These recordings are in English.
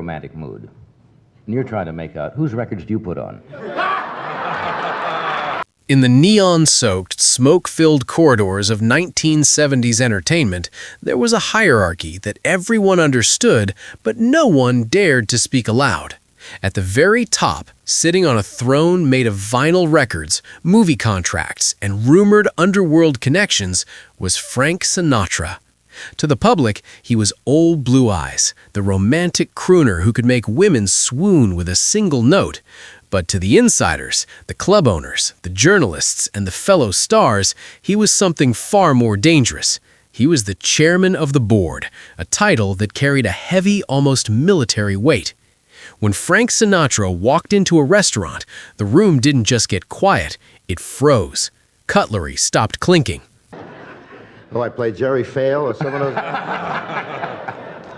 romantic mood. And you're trying to make out, whose records do you put on? In the neon-soaked, smoke-filled corridors of 1970s entertainment, there was a hierarchy that everyone understood, but no one dared to speak aloud. At the very top, sitting on a throne made of vinyl records, movie contracts, and rumored underworld connections, was Frank Sinatra. To the public, he was Old Blue Eyes, the romantic crooner who could make women swoon with a single note. But to the insiders, the club owners, the journalists, and the fellow stars, he was something far more dangerous. He was the chairman of the board, a title that carried a heavy, almost military weight. When Frank Sinatra walked into a restaurant, the room didn't just get quiet, it froze. Cutlery stopped clinking. Oh, I played Jerry Fail or some of those.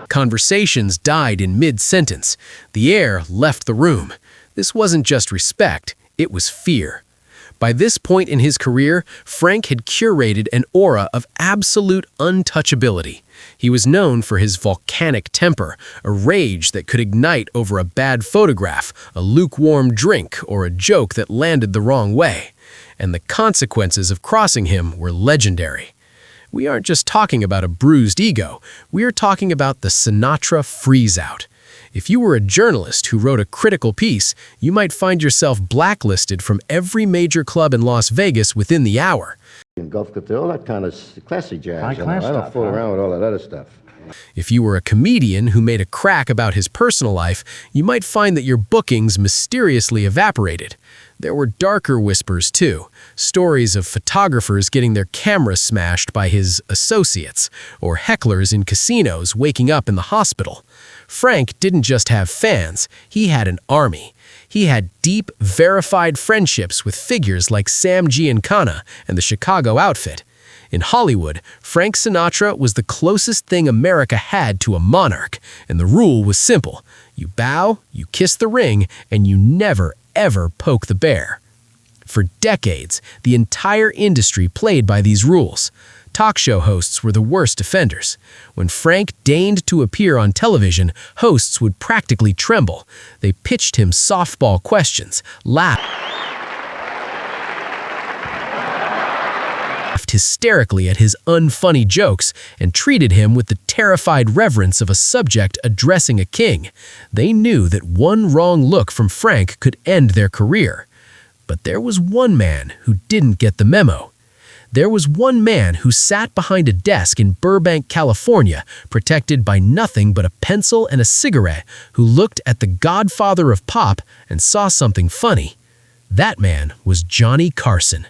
Conversations died in mid-sentence. The air left the room. This wasn't just respect, it was fear. By this point in his career, Frank had curated an aura of absolute untouchability. He was known for his volcanic temper, a rage that could ignite over a bad photograph, a lukewarm drink, or a joke that landed the wrong way. And the consequences of crossing him were legendary. We aren't just talking about a bruised ego, we are talking about the Sinatra freeze-out. If you were a journalist who wrote a critical piece, you might find yourself blacklisted from every major club in Las Vegas within the hour. In Gulf Couture, all that kind of classy jazz. High-class I don't stuff, fool huh? around with all that other stuff. If you were a comedian who made a crack about his personal life, you might find that your bookings mysteriously evaporated. There were darker whispers, too. Stories of photographers getting their cameras smashed by his associates, or hecklers in casinos waking up in the hospital. Frank didn't just have fans, he had an army. He had deep, verified friendships with figures like Sam Giancana and the Chicago Outfit. In Hollywood, Frank Sinatra was the closest thing America had to a monarch, and the rule was simple. You bow, you kiss the ring, and you never, ever poke the bear. For decades, the entire industry played by these rules. Talk show hosts were the worst offenders. When Frank deigned to appear on television, hosts would practically tremble. They pitched him softball questions, laughed hysterically at his unfunny jokes, and treated him with the terrified reverence of a subject addressing a king. They knew that one wrong look from Frank could end their career. But there was one man who didn't get the memo. There was one man who sat behind a desk in Burbank, California, protected by nothing but a pencil and a cigarette, who looked at the Godfather of pop and saw something funny. That man was Johnny Carson.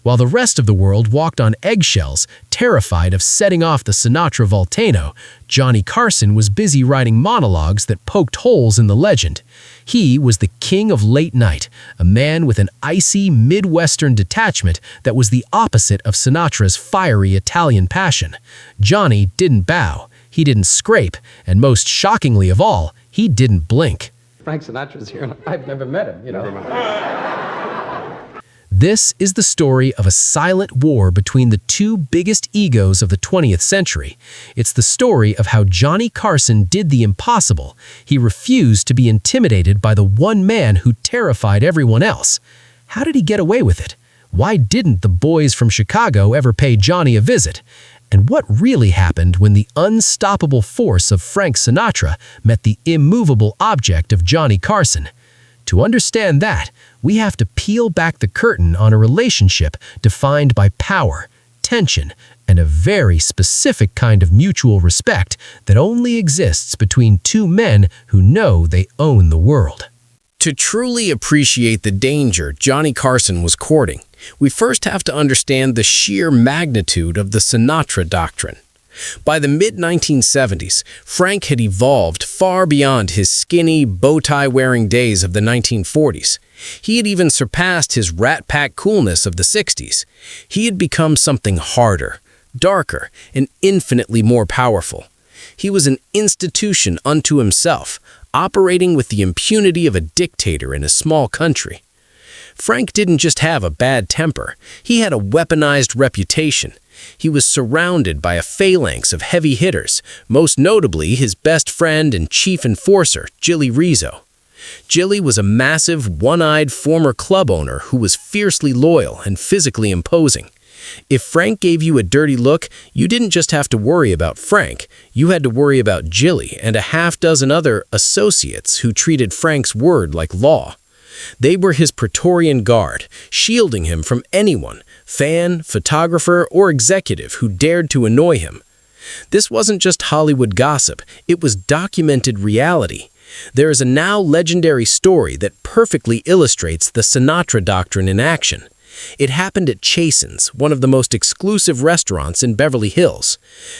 While the rest of the world walked on eggshells, terrified of setting off the Sinatra volcano, Johnny Carson was busy writing monologues that poked holes in the legend. He was the king of late night, a man with an icy Midwestern detachment that was the opposite of Sinatra's fiery Italian passion. Johnny didn't bow, he didn't scrape, and most shockingly of all, he didn't blink. Frank Sinatra's here, and I've never met him, you know. This is the story of a silent war between the two biggest egos of the 20th century. It's the story of how Johnny Carson did the impossible. He refused to be intimidated by the one man who terrified everyone else. How did he get away with it? Why didn't the boys from Chicago ever pay Johnny a visit? And what really happened when the unstoppable force of Frank Sinatra met the immovable object of Johnny Carson? To understand that, we have to peel back the curtain on a relationship defined by power, tension, and a very specific kind of mutual respect that only exists between two men who know they own the world. To truly appreciate the danger Johnny Carson was courting, we first have to understand the sheer magnitude of the Sinatra doctrine. By the mid-1970s, Frank had evolved far beyond his skinny, bow-tie-wearing days of the 1940s. He had even surpassed his rat-pack coolness of the 60s. He had become something harder, darker, and infinitely more powerful. He was an institution unto himself, operating with the impunity of a dictator in a small country. Frank didn't just have a bad temper, he had a weaponized reputation. He was surrounded by a phalanx of heavy hitters, most notably his best friend and chief enforcer, Jilly Rizzo. Jilly was a massive, one-eyed former club owner who was fiercely loyal and physically imposing. If Frank gave you a dirty look, you didn't just have to worry about Frank, you had to worry about Jilly and a half-dozen other associates who treated Frank's word like law. They were his Praetorian guard, shielding him from anyone, fan, photographer, or executive who dared to annoy him. This wasn't just Hollywood gossip, it was documented reality. There is a now legendary story that perfectly illustrates the Sinatra doctrine in action. It happened at Chasen's, one of the most exclusive restaurants in Beverly Hills.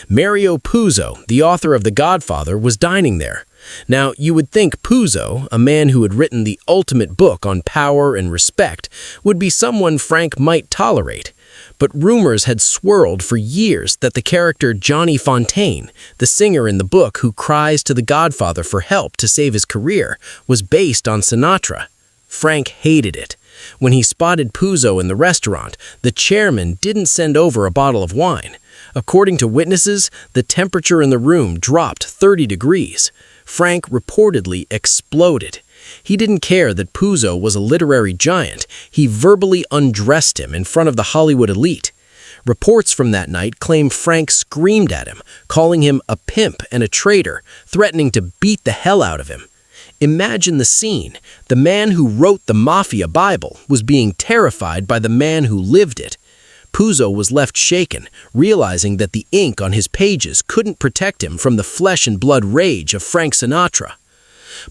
Mario Puzo, the author of The Godfather, was dining there. Now, you would think Puzo, a man who had written the ultimate book on power and respect, would be someone Frank might tolerate. But rumors had swirled for years that the character Johnny Fontaine, the singer in the book who cries to the Godfather for help to save his career, was based on Sinatra. Frank hated it. When he spotted Puzo in the restaurant, the chairman didn't send over a bottle of wine. According to witnesses, the temperature in the room dropped 30 degrees. Frank reportedly exploded. He didn't care that Puzo was a literary giant. He verbally undressed him in front of the Hollywood elite. Reports from that night claim Frank screamed at him, calling him a pimp and a traitor, threatening to beat the hell out of him. Imagine the scene. The man who wrote the Mafia Bible was being terrified by the man who lived it. Puzo was left shaken, realizing that the ink on his pages couldn't protect him from the flesh and blood rage of Frank Sinatra.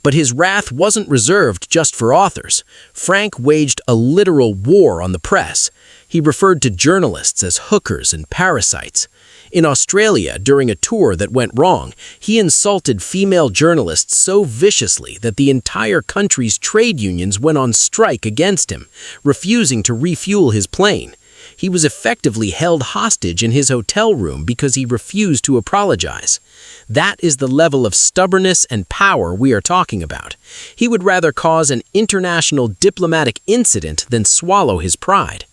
But his wrath wasn't reserved just for authors. Frank waged a literal war on the press. He referred to journalists as hookers and parasites. In Australia, during a tour that went wrong, he insulted female journalists so viciously that the entire country's trade unions went on strike against him, refusing to refuel his plane. He was effectively held hostage in his hotel room because he refused to apologize. That is the level of stubbornness and power we are talking about. He would rather cause an international diplomatic incident than swallow his pride.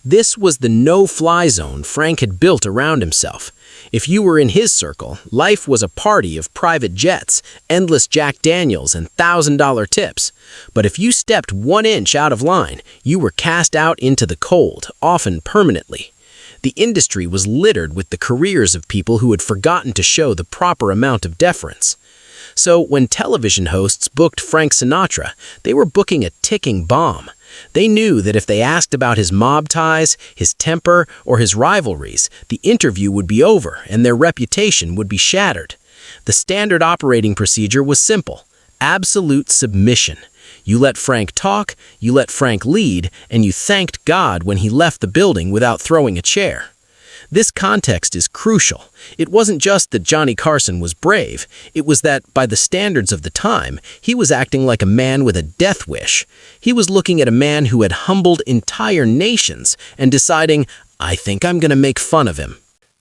This was the no-fly zone Frank had built around himself. If you were in his circle, life was a party of private jets, endless Jack Daniels, and $1,000 tips. But if you stepped 1 inch out of line, you were cast out into the cold, often permanently. The industry was littered with the careers of people who had forgotten to show the proper amount of deference. So when television hosts booked Frank Sinatra, they were booking a ticking bomb. They knew that if they asked about his mob ties, his temper, or his rivalries, the interview would be over and their reputation would be shattered. The standard operating procedure was simple: absolute submission. You let Frank talk, you let Frank lead, and you thanked God when he left the building without throwing a chair. This context is crucial. It wasn't just that Johnny Carson was brave. It was that, by the standards of the time, he was acting like a man with a death wish. He was looking at a man who had humbled entire nations and deciding, I think I'm going to make fun of him.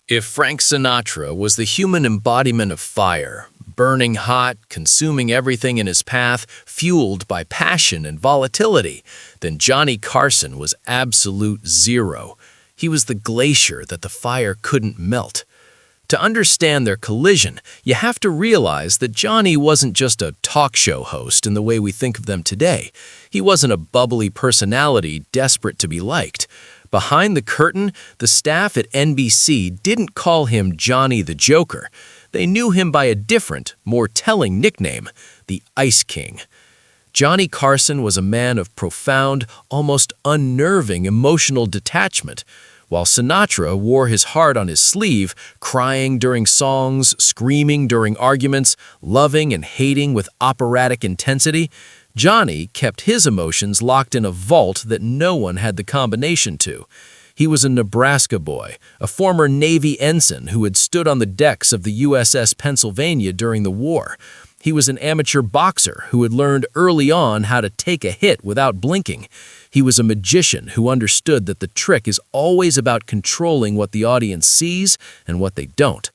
If Frank Sinatra was the human embodiment of fire, burning hot, consuming everything in his path, fueled by passion and volatility, then Johnny Carson was absolute zero. He was the glacier that the fire couldn't melt. To understand their collision, you have to realize that Johnny wasn't just a talk show host in the way we think of them today. He wasn't a bubbly personality desperate to be liked. Behind the curtain, the staff at NBC didn't call him Johnny the Joker. They knew him by a different, more telling nickname, the Ice King. Johnny Carson was a man of profound, almost unnerving emotional detachment. While Sinatra wore his heart on his sleeve, crying during songs, screaming during arguments, loving and hating with operatic intensity, Johnny kept his emotions locked in a vault that no one had the combination to. He was a Nebraska boy, a former Navy ensign who had stood on the decks of the USS Pennsylvania during the war. He was an amateur boxer who had learned early on how to take a hit without blinking. He was a magician who understood that the trick is always about controlling what the audience sees and what they don't.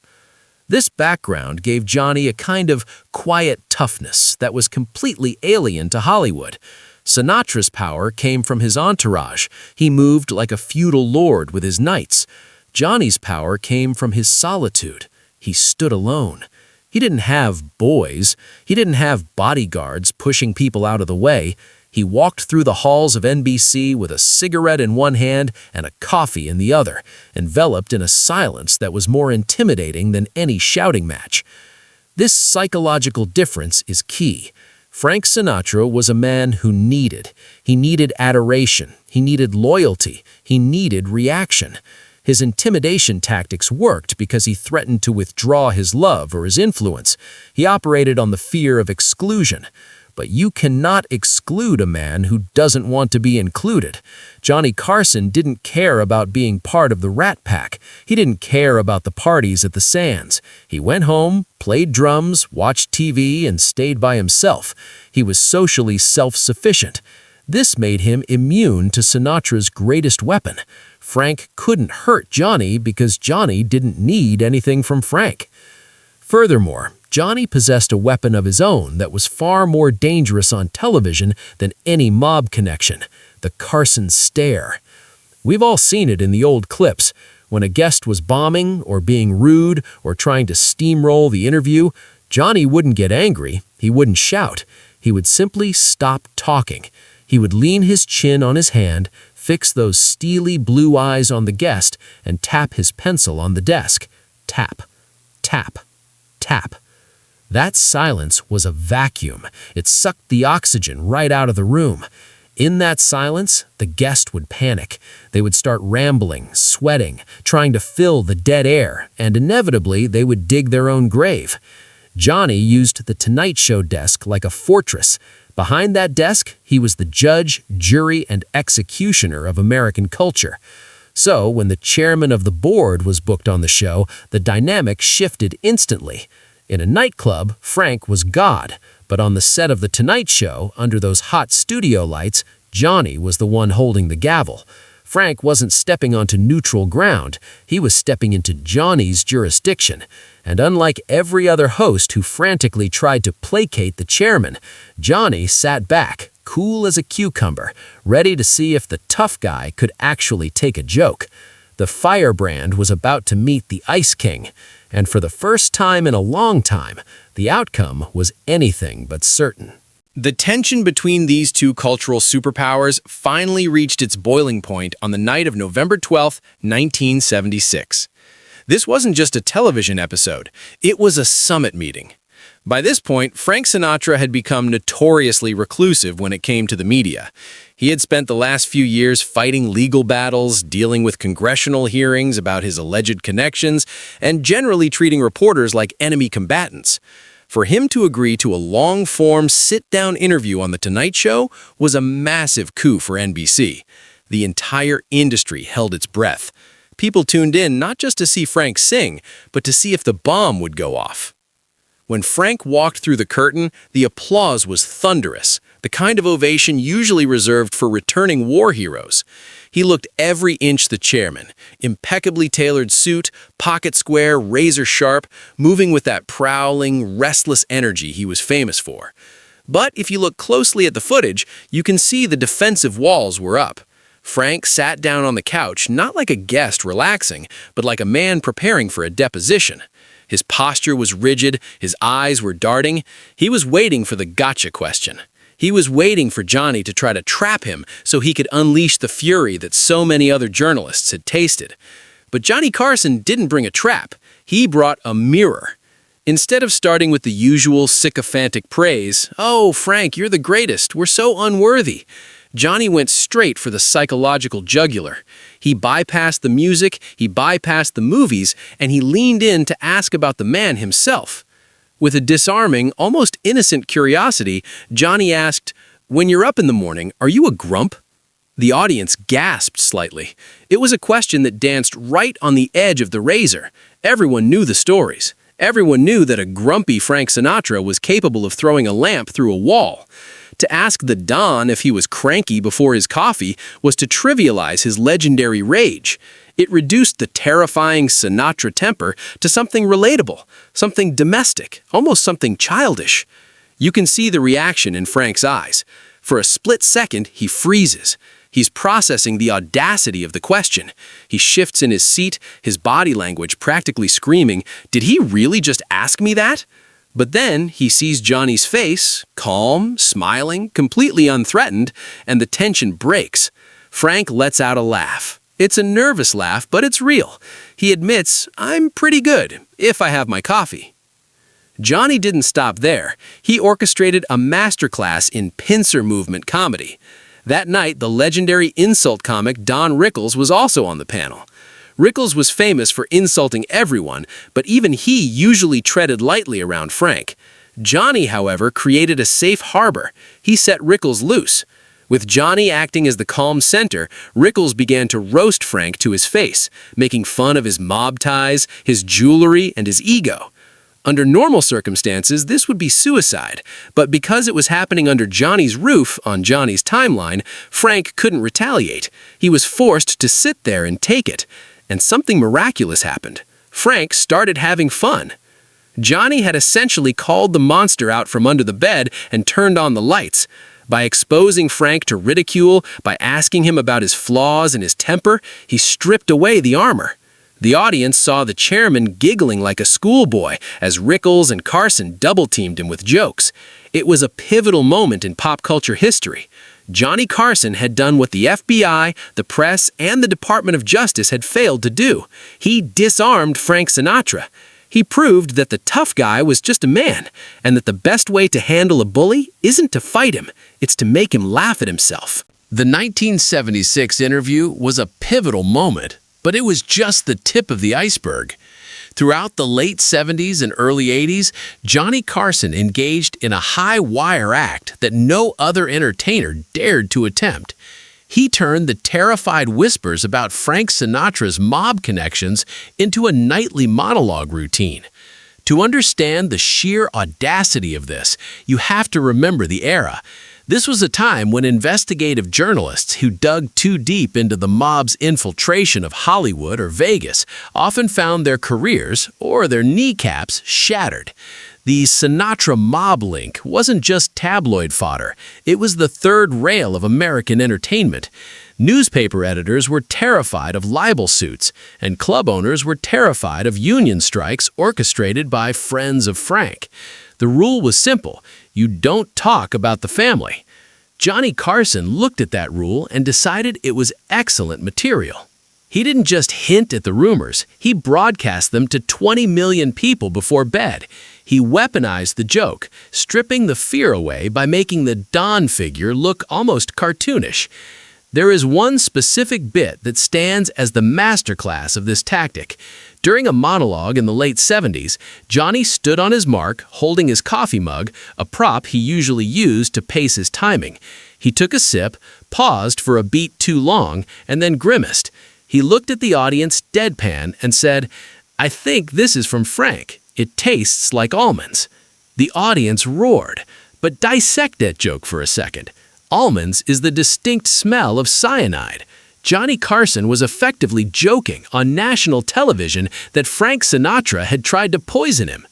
This background gave Johnny a kind of quiet toughness that was completely alien to Hollywood. Sinatra's power came from his entourage. He moved like a feudal lord with his knights. Johnny's power came from his solitude. He stood alone. He didn't have boys. He didn't have bodyguards pushing people out of the way. He walked through the halls of NBC with a cigarette in one hand and a coffee in the other, enveloped in a silence that was more intimidating than any shouting match. This psychological difference is key. Frank Sinatra was a man who needed. He needed adoration. He needed loyalty. He needed reaction. His intimidation tactics worked because he threatened to withdraw his love or his influence. He operated on the fear of exclusion. But you cannot exclude a man who doesn't want to be included. Johnny Carson didn't care about being part of the Rat Pack. He didn't care about the parties at the Sands. He went home, played drums, watched TV, and stayed by himself. He was socially self-sufficient. This made him immune to Sinatra's greatest weapon. Frank couldn't hurt Johnny because Johnny didn't need anything from Frank. Furthermore, Johnny possessed a weapon of his own that was far more dangerous on television than any mob connection: the Carson stare. We've all seen it in the old clips. When a guest was bombing or being rude or trying to steamroll the interview, Johnny wouldn't get angry. He wouldn't shout. He would simply stop talking. He would lean his chin on his hand, fix those steely blue eyes on the guest, and tap his pencil on the desk. Tap, tap, tap. That silence was a vacuum. It sucked the oxygen right out of the room. In that silence, the guest would panic. They would start rambling, sweating, trying to fill the dead air, and inevitably they would dig their own grave. Johnny used the Tonight Show desk like a fortress. Behind that desk, he was the judge, jury, and executioner of American culture. So, when the chairman of the board was booked on the show, the dynamic shifted instantly. In a nightclub, Frank was God, but on the set of The Tonight Show, under those hot studio lights, Johnny was the one holding the gavel. Frank wasn't stepping onto neutral ground. He was stepping into Johnny's jurisdiction. And unlike every other host who frantically tried to placate the chairman, Johnny sat back, cool as a cucumber, ready to see if the tough guy could actually take a joke. The firebrand was about to meet the Ice King, and for the first time in a long time, the outcome was anything but certain. The tension between these two cultural superpowers finally reached its boiling point on the night of November 12, 1976. This wasn't just a television episode, it was a summit meeting. By this point, Frank Sinatra had become notoriously reclusive when it came to the media. He had spent the last few years fighting legal battles, dealing with congressional hearings about his alleged connections, and generally treating reporters like enemy combatants. For him to agree to a long-form, sit-down interview on The Tonight Show was a massive coup for NBC. The entire industry held its breath. People tuned in not just to see Frank sing, but to see if the bomb would go off. When Frank walked through the curtain, the applause was thunderous, the kind of ovation usually reserved for returning war heroes. He looked every inch the chairman, impeccably tailored suit, pocket square, razor sharp, moving with that prowling, restless energy he was famous for. But if you look closely at the footage, you can see the defensive walls were up. Frank sat down on the couch, not like a guest relaxing, but like a man preparing for a deposition. His posture was rigid, his eyes were darting. He was waiting for the gotcha question. He was waiting for Johnny to try to trap him so he could unleash the fury that so many other journalists had tasted. But Johnny Carson didn't bring a trap. He brought a mirror. Instead of starting with the usual sycophantic praise, "Oh, Frank, you're the greatest, we're so unworthy," Johnny went straight for the psychological jugular. He bypassed the music, he bypassed the movies, and he leaned in to ask about the man himself. With a disarming, almost innocent curiosity, Johnny asked, "When you're up in the morning, are you a grump?" The audience gasped slightly. It was a question that danced right on the edge of the razor. Everyone knew the stories. Everyone knew that a grumpy Frank Sinatra was capable of throwing a lamp through a wall. To ask the Don if he was cranky before his coffee was to trivialize his legendary rage. It reduced the terrifying Sinatra temper to something relatable, something domestic, almost something childish. You can see the reaction in Frank's eyes. For a split second, he freezes. He's processing the audacity of the question. He shifts in his seat, his body language practically screaming, "Did he really just ask me that?" But then he sees Johnny's face, calm, smiling, completely unthreatened, and the tension breaks. Frank lets out a laugh. It's a nervous laugh, but it's real. He admits, "I'm pretty good, if I have my coffee." Johnny didn't stop there. He orchestrated a masterclass in pincer movement comedy. That night, the legendary insult comic Don Rickles was also on the panel. Rickles was famous for insulting everyone, but even he usually treaded lightly around Frank. Johnny, however, created a safe harbor. He set Rickles loose. With Johnny acting as the calm center, Rickles began to roast Frank to his face, making fun of his mob ties, his jewelry, and his ego. Under normal circumstances, this would be suicide, but because it was happening under Johnny's roof, on Johnny's timeline, Frank couldn't retaliate. He was forced to sit there and take it. And something miraculous happened. Frank started having fun. Johnny had essentially called the monster out from under the bed and turned on the lights. By exposing Frank to ridicule, by asking him about his flaws and his temper, he stripped away the armor. The audience saw the chairman giggling like a schoolboy as Rickles and Carson double-teamed him with jokes. It was a pivotal moment in pop culture history. Johnny Carson had done what the FBI, the press, and the Department of Justice had failed to do. He disarmed Frank Sinatra. He proved that the tough guy was just a man, and that the best way to handle a bully isn't to fight him, it's to make him laugh at himself. The 1976 interview was a pivotal moment, but it was just the tip of the iceberg. Throughout the late 70s and early 80s, Johnny Carson engaged in a high-wire act that no other entertainer dared to attempt. He turned the terrified whispers about Frank Sinatra's mob connections into a nightly monologue routine. To understand the sheer audacity of this, you have to remember the era. This was a time when investigative journalists who dug too deep into the mob's infiltration of Hollywood or Vegas often found their careers or their kneecaps shattered. The Sinatra mob link wasn't just tabloid fodder. It was the third rail of American entertainment. Newspaper editors were terrified of libel suits, and club owners were terrified of union strikes orchestrated by friends of Frank. The rule was simple: you don't talk about the family. Johnny Carson looked at that rule and decided it was excellent material. He didn't just hint at the rumors, he broadcast them to 20 million people before bed. He weaponized the joke, stripping the fear away by making the Don figure look almost cartoonish. There is one specific bit that stands as the masterclass of this tactic. During a monologue in the late 70s, Johnny stood on his mark, holding his coffee mug, a prop he usually used to pace his timing. He took a sip, paused for a beat too long, and then grimaced. He looked at the audience deadpan and said, "I think this is from Frank. It tastes like almonds." The audience roared. But dissect that joke for a second. Almonds is the distinct smell of cyanide. Johnny Carson was effectively joking on national television that Frank Sinatra had tried to poison him.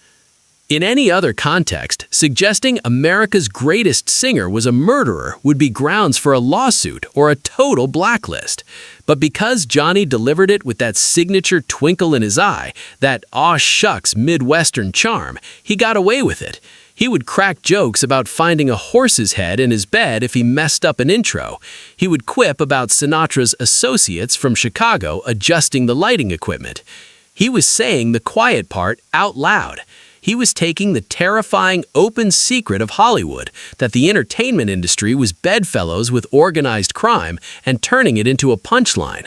In any other context, suggesting America's greatest singer was a murderer would be grounds for a lawsuit or a total blacklist. But because Johnny delivered it with that signature twinkle in his eye, that aw shucks Midwestern charm, he got away with it. He would crack jokes about finding a horse's head in his bed if he messed up an intro. He would quip about Sinatra's associates from Chicago adjusting the lighting equipment. He was saying the quiet part out loud. He was taking the terrifying open secret of Hollywood, that the entertainment industry was bedfellows with organized crime, and turning it into a punchline.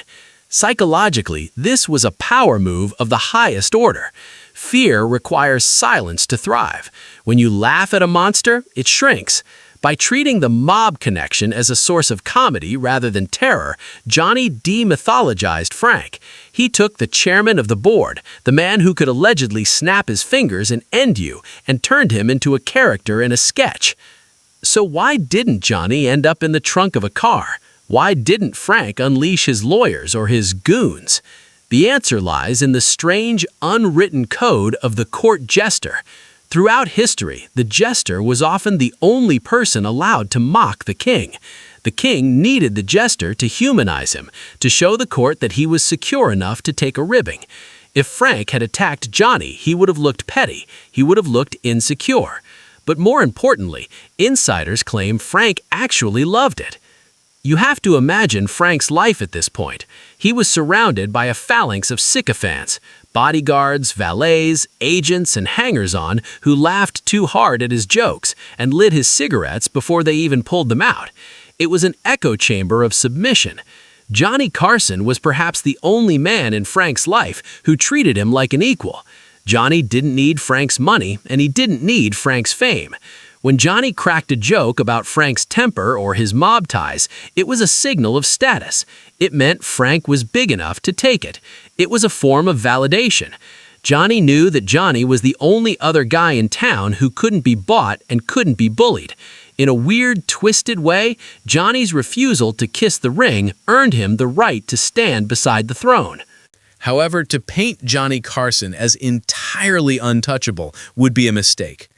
Psychologically, this was a power move of the highest order. Fear requires silence to thrive. When you laugh at a monster, it shrinks. By treating the mob connection as a source of comedy rather than terror, Johnny demythologized Frank. He took the chairman of the board, the man who could allegedly snap his fingers and end you, and turned him into a character in a sketch. So why didn't Johnny end up in the trunk of a car? Why didn't Frank unleash his lawyers or his goons? The answer lies in the strange, unwritten code of the court jester. Throughout history, the jester was often the only person allowed to mock the king. The king needed the jester to humanize him, to show the court that he was secure enough to take a ribbing. If Frank had attacked Johnny, he would have looked petty, he would have looked insecure. But more importantly, insiders claim Frank actually loved it. You have to imagine Frank's life at this point. He was surrounded by a phalanx of sycophants, bodyguards, valets, agents, and hangers-on who laughed too hard at his jokes and lit his cigarettes before they even pulled them out. It was an echo chamber of submission. Johnny Carson was perhaps the only man in Frank's life who treated him like an equal. Johnny didn't need Frank's money, and he didn't need Frank's fame. When Johnny cracked a joke about Frank's temper or his mob ties, it was a signal of status. It meant Frank was big enough to take it. It was a form of validation. Johnny knew that Johnny was the only other guy in town who couldn't be bought and couldn't be bullied. In a weird, twisted way, Johnny's refusal to kiss the ring earned him the right to stand beside the throne. However, to paint Johnny Carson as entirely untouchable would be a mistake.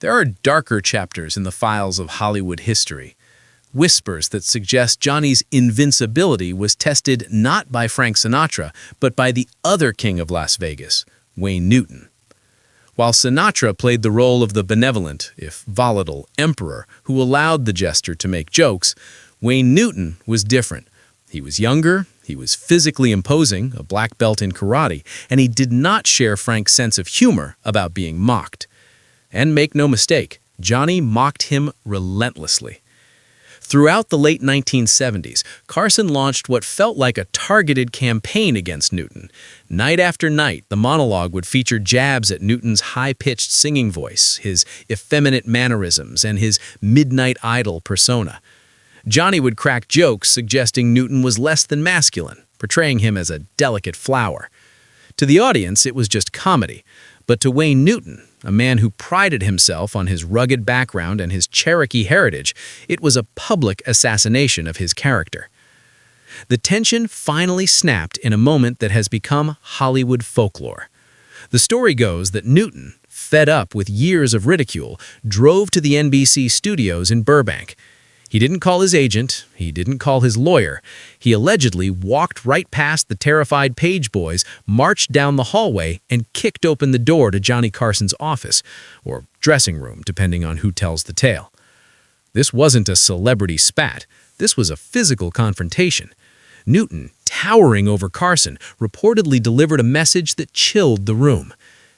There are darker chapters in the files of Hollywood history. Whispers that suggest Johnny's invincibility was tested not by Frank Sinatra, but by the other king of Las Vegas, Wayne Newton. While Sinatra played the role of the benevolent, if volatile, emperor who allowed the jester to make jokes, Wayne Newton was different. He was younger, he was physically imposing, a black belt in karate, and he did not share Frank's sense of humor about being mocked. And make no mistake, Johnny mocked him relentlessly. Throughout the late 1970s, Carson launched what felt like a targeted campaign against Newton. Night after night, the monologue would feature jabs at Newton's high-pitched singing voice, his effeminate mannerisms, and his midnight idol persona. Johnny would crack jokes suggesting Newton was less than masculine, portraying him as a delicate flower. To the audience, it was just comedy, but to Wayne Newton, a man who prided himself on his rugged background and his Cherokee heritage, it was a public assassination of his character. The tension finally snapped in a moment that has become Hollywood folklore. The story goes that Newton, fed up with years of ridicule, drove to the NBC studios in Burbank. He didn't call his agent, he didn't call his lawyer. He allegedly walked right past the terrified page boys, marched down the hallway, and kicked open the door to Johnny Carson's office, or dressing room, depending on who tells the tale. This wasn't a celebrity spat. This was a physical confrontation. Newton, towering over Carson, reportedly delivered a message that chilled the room.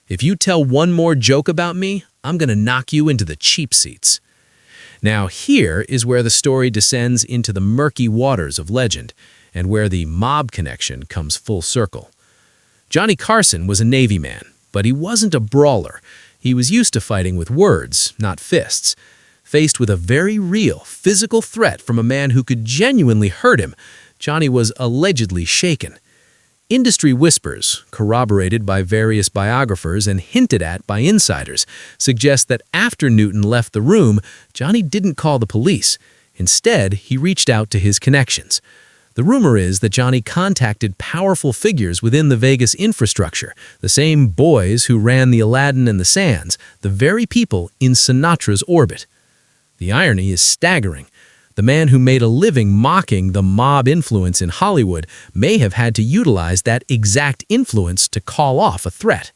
If you tell one more joke about me, I'm going to knock you into the cheap seats. Now here is where the story descends into the murky waters of legend, and where the mob connection comes full circle. Johnny Carson was a Navy man, but he wasn't a brawler. He was used to fighting with words, not fists. Faced with a very real, physical threat from a man who could genuinely hurt him, Johnny was allegedly shaken. Industry whispers, corroborated by various biographers and hinted at by insiders, suggest that after Newton left the room, Johnny didn't call the police. Instead, he reached out to his connections. The rumor is that Johnny contacted powerful figures within the Vegas infrastructure, the same boys who ran the Aladdin and the Sands, the very people in Sinatra's orbit. The irony is staggering. The man who made a living mocking the mob influence in Hollywood may have had to utilize that exact influence to call off a threat.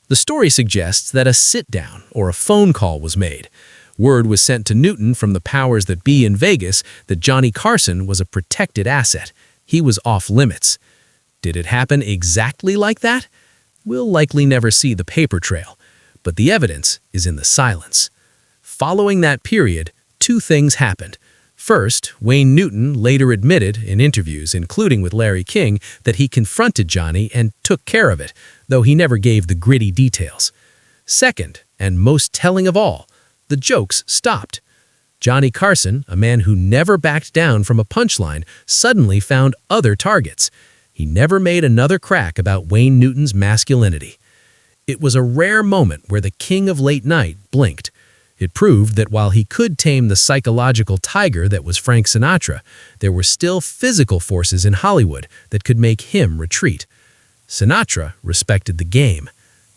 The story suggests that a sit-down or a phone call was made. Word was sent to Newton from the powers that be in Vegas that Johnny Carson was a protected asset. He was off limits. Did it happen exactly like that? We'll likely never see the paper trail, but the evidence is in the silence. Following that period, two things happened. First, Wayne Newton later admitted in interviews, including with Larry King, that he confronted Johnny and took care of it, though he never gave the gritty details. Second, and most telling of all, the jokes stopped. Johnny Carson, a man who never backed down from a punchline, suddenly found other targets. He never made another crack about Wayne Newton's masculinity. It was a rare moment where the king of late night blinked. It proved that while he could tame the psychological tiger that was Frank Sinatra, there were still physical forces in Hollywood that could make him retreat. Sinatra respected the game.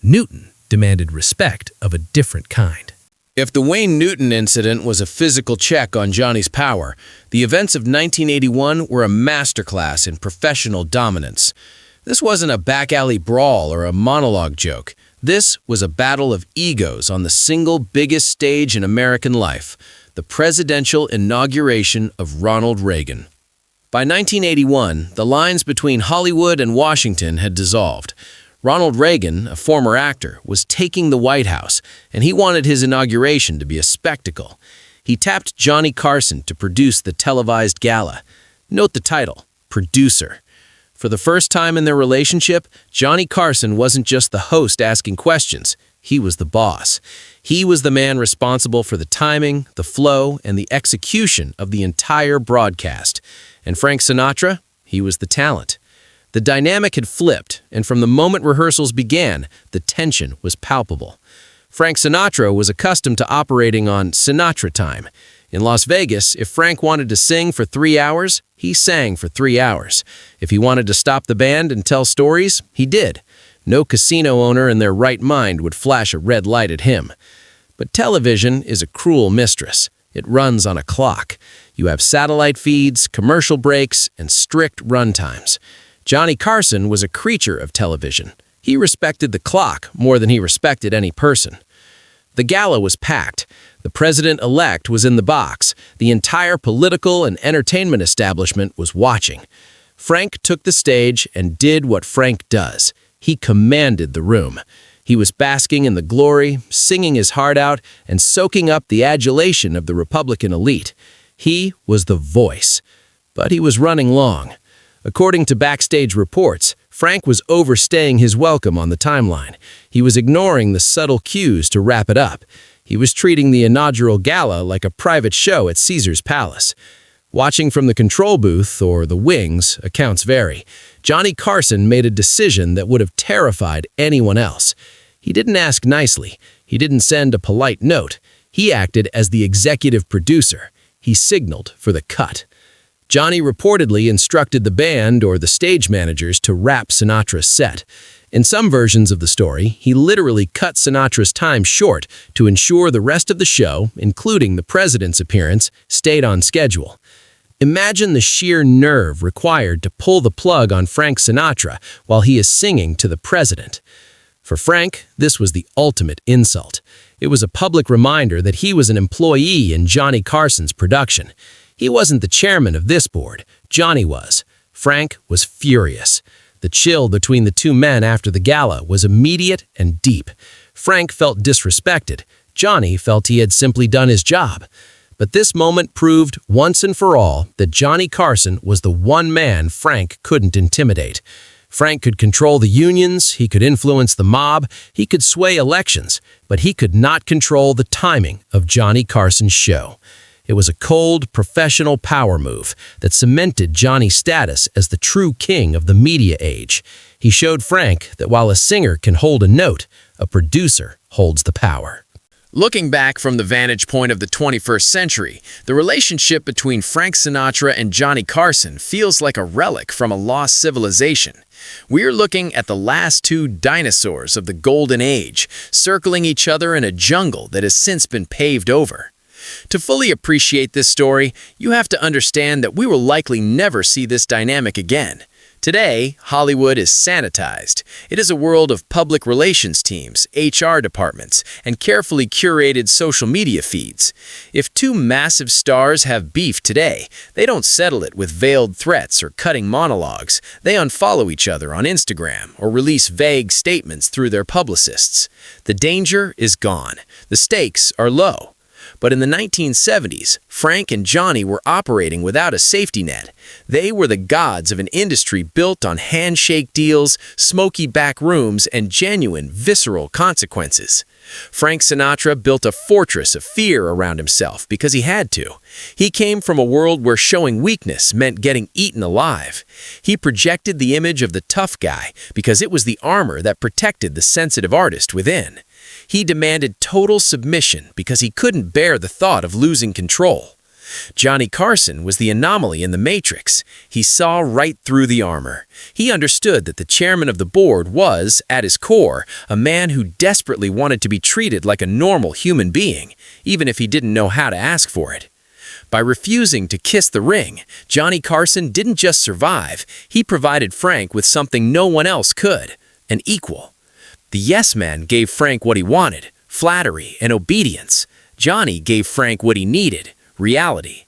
Newton demanded respect of a different kind. If the Wayne Newton incident was a physical check on Johnny's power, the events of 1981 were a masterclass in professional dominance. This wasn't a back alley brawl or a monologue joke. This was a battle of egos on the single biggest stage in American life, the presidential inauguration of Ronald Reagan. By 1981, the lines between Hollywood and Washington had dissolved. Ronald Reagan, a former actor, was taking the White House, and he wanted his inauguration to be a spectacle. He tapped Johnny Carson to produce the televised gala. Note the title, Producer. For the first time in their relationship, Johnny Carson wasn't just the host asking questions. He was the boss. He was the man responsible for the timing, the flow, and the execution of the entire broadcast. And Frank Sinatra, he was the talent. The dynamic had flipped, and from the moment rehearsals began, the tension was palpable. Frank Sinatra was accustomed to operating on Sinatra time. In Las Vegas, if Frank wanted to sing for 3 hours, he sang for 3 hours. If he wanted to stop the band and tell stories, he did. No casino owner in their right mind would flash a red light at him. But television is a cruel mistress. It runs on a clock. You have satellite feeds, commercial breaks, and strict run times. Johnny Carson was a creature of television. He respected the clock more than he respected any person. The gala was packed. The president-elect was in the box. The entire political and entertainment establishment was watching. Frank took the stage and did what Frank does. He commanded the room. He was basking in the glory, singing his heart out, and soaking up the adulation of the Republican elite. He was the voice. But he was running long. According to backstage reports, Frank was overstaying his welcome on the timeline. He was ignoring the subtle cues to wrap it up. He was treating the inaugural gala like a private show at Caesar's Palace. Watching from the control booth, or the wings, accounts vary. Johnny Carson made a decision that would have terrified anyone else. He didn't ask nicely. He didn't send a polite note. He acted as the executive producer. He signaled for the cut. Johnny reportedly instructed the band or the stage managers to wrap Sinatra's set. In some versions of the story, he literally cut Sinatra's time short to ensure the rest of the show, including the president's appearance, stayed on schedule. Imagine the sheer nerve required to pull the plug on Frank Sinatra while he is singing to the president. For Frank, this was the ultimate insult. It was a public reminder that he was an employee in Johnny Carson's production. He wasn't the chairman of this board. Johnny was. Frank was furious. The chill between the two men after the gala was immediate and deep. Frank felt disrespected. Johnny felt he had simply done his job. But this moment proved once and for all that Johnny Carson was the one man Frank couldn't intimidate. Frank could control the unions, he could influence the mob, he could sway elections, but he could not control the timing of Johnny Carson's show. It was a cold, professional power move that cemented Johnny's status as the true king of the media age. He showed Frank that while a singer can hold a note, a producer holds the power. Looking back from the vantage point of the 21st century, the relationship between Frank Sinatra and Johnny Carson feels like a relic from a lost civilization. We're looking at the last two dinosaurs of the Golden Age, circling each other in a jungle that has since been paved over. To fully appreciate this story, you have to understand that we will likely never see this dynamic again. Today, Hollywood is sanitized. It is a world of public relations teams, HR departments, and carefully curated social media feeds. If two massive stars have beef today, they don't settle it with veiled threats or cutting monologues. They unfollow each other on Instagram or release vague statements through their publicists. The danger is gone. The stakes are low. But in the 1970s, Frank and Johnny were operating without a safety net. They were the gods of an industry built on handshake deals, smoky back rooms, and genuine, visceral consequences. Frank Sinatra built a fortress of fear around himself because he had to. He came from a world where showing weakness meant getting eaten alive. He projected the image of the tough guy because it was the armor that protected the sensitive artist within. He demanded total submission because he couldn't bear the thought of losing control. Johnny Carson was the anomaly in the Matrix. He saw right through the armor. He understood that the chairman of the board was, at his core, a man who desperately wanted to be treated like a normal human being, even if he didn't know how to ask for it. By refusing to kiss the ring, Johnny Carson didn't just survive, he provided Frank with something no one else could, an equal. The yes man gave Frank what he wanted, flattery and obedience. Johnny gave Frank what he needed, reality.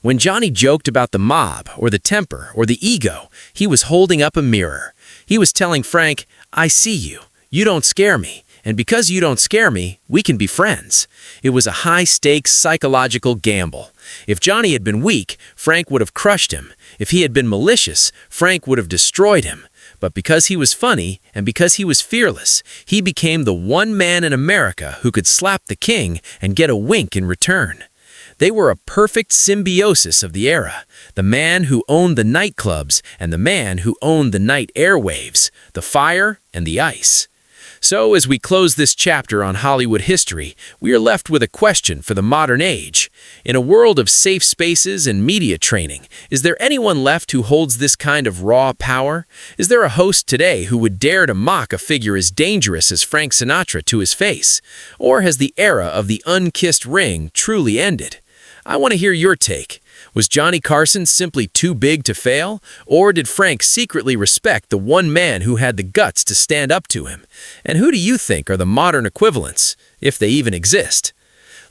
When Johnny joked about the mob, or the temper, or the ego, he was holding up a mirror. He was telling Frank, I see you. You don't scare me. And because you don't scare me, we can be friends. It was a high-stakes psychological gamble. If Johnny had been weak, Frank would have crushed him. If he had been malicious, Frank would have destroyed him. But because he was funny, and because he was fearless, he became the one man in America who could slap the king and get a wink in return. They were a perfect symbiosis of the era, the man who owned the nightclubs and the man who owned the night airwaves, the fire and the ice. So, as we close this chapter on Hollywood history, we are left with a question for the modern age. In a world of safe spaces and media training, is there anyone left who holds this kind of raw power? Is there a host today who would dare to mock a figure as dangerous as Frank Sinatra to his face? Or has the era of the unkissed ring truly ended? I want to hear your take. Was Johnny Carson simply too big to fail? Or did Frank secretly respect the one man who had the guts to stand up to him? And who do you think are the modern equivalents, if they even exist?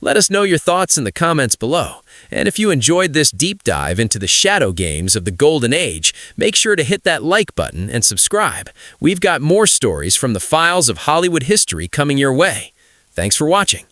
Let us know your thoughts in the comments below. And if you enjoyed this deep dive into the shadow games of the Golden Age, make sure to hit that like button and subscribe. We've got more stories from the files of Hollywood history coming your way. Thanks for watching.